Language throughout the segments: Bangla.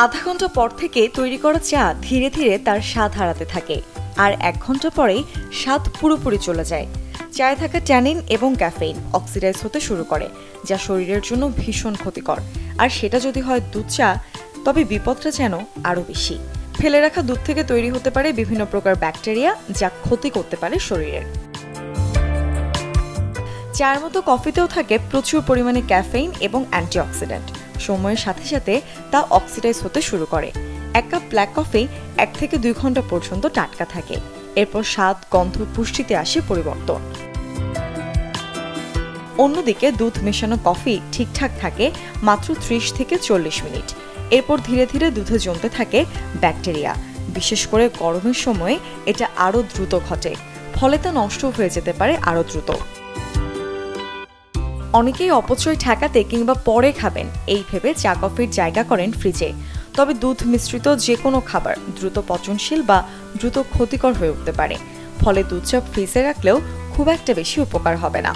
আধা ঘন্টা পর থেকে তৈরি করা চা ধীরে ধীরে তার স্বাদ হারাতে থাকে, আর 1 ঘন্টা পরেই স্বাদ পুরোপুরি চলে যায়। চায়ে থাকা ট্যানিন এবং ক্যাফেইন অক্সিডাইজ হতে শুরু করে, যা শরীরের জন্য ভীষণ ক্ষতিকর। আর সেটা যদি হয় দুধ চা, তবে বিপদটা যেন আরও বেশি। ফেলে রাখা দুধ থেকে তৈরি হতে পারে বিভিন্ন প্রকার ব্যাকটেরিয়া, যা ক্ষতি করতে পারে শরীরের। চায়ের মতো কফিতেও থাকে প্রচুর পরিমাণে ক্যাফেইন এবং অ্যান্টিঅক্সিডেন্ট। সময়ের সাথে সাথে তা অক্সিডাইজ হতে শুরু করে। 1 কাপ ব্ল্যাক কফি 1 থেকে 2 ঘন্টা পর্যন্ত টাটকা থাকে। এরপর স্বাদ, গন্ধ, পুষ্টিতে আসে পরিবর্তন। অন্যদিকে দুধ মেশানো কফি ঠিকঠাক থাকে মাত্র 30 থেকে 40 মিনিট। এরপর ধীরে ধীরে দুধে জমতে থাকে ব্যাকটেরিয়া। বিশেষ করে গরমের সময় এটা আরও দ্রুত ঘটে, ফলে তা নষ্ট হয়ে যেতে পারে আরও দ্রুত। অনেকেই অপচয় ঠেকাতে কিংবা পরে খাবেন এই ভেবে চা কফির জায়গা করেন ফ্রিজে। তবে দুধ মিশ্রিত যে কোনো খাবার দ্রুত পচনশীল বা দ্রুত ক্ষতিকর হয়ে উঠতে পারে, ফলে দুধ চা ফ্রিজে রাখলেও খুব একটা বেশি উপকার হবে না।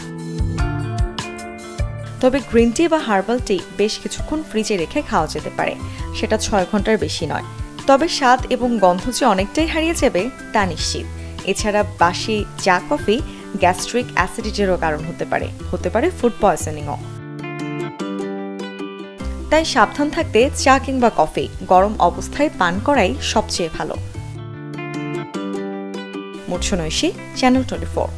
তবে গ্রিন টি বা হার্বাল টি বেশ কিছুক্ষণ ফ্রিজে রেখে খাওয়া যেতে পারে, সেটা 6 ঘন্টার বেশি নয়। তবে স্বাদ এবং গন্ধ যে অনেকটাই হারিয়ে যাবে তা নিশ্চিত। এছাড়া বাসি চা কফি গ্যাস্ট্রিক অ্যাসিডিটিরও কারণ হতে পারে ফুড পয়জনিংও। তাই সাবধান থাকতে চা কিংবা কফি গরম অবস্থায় পান করাই সবচেয়ে ভালো। মুর্ছনৈশী, চ্যানেল 24।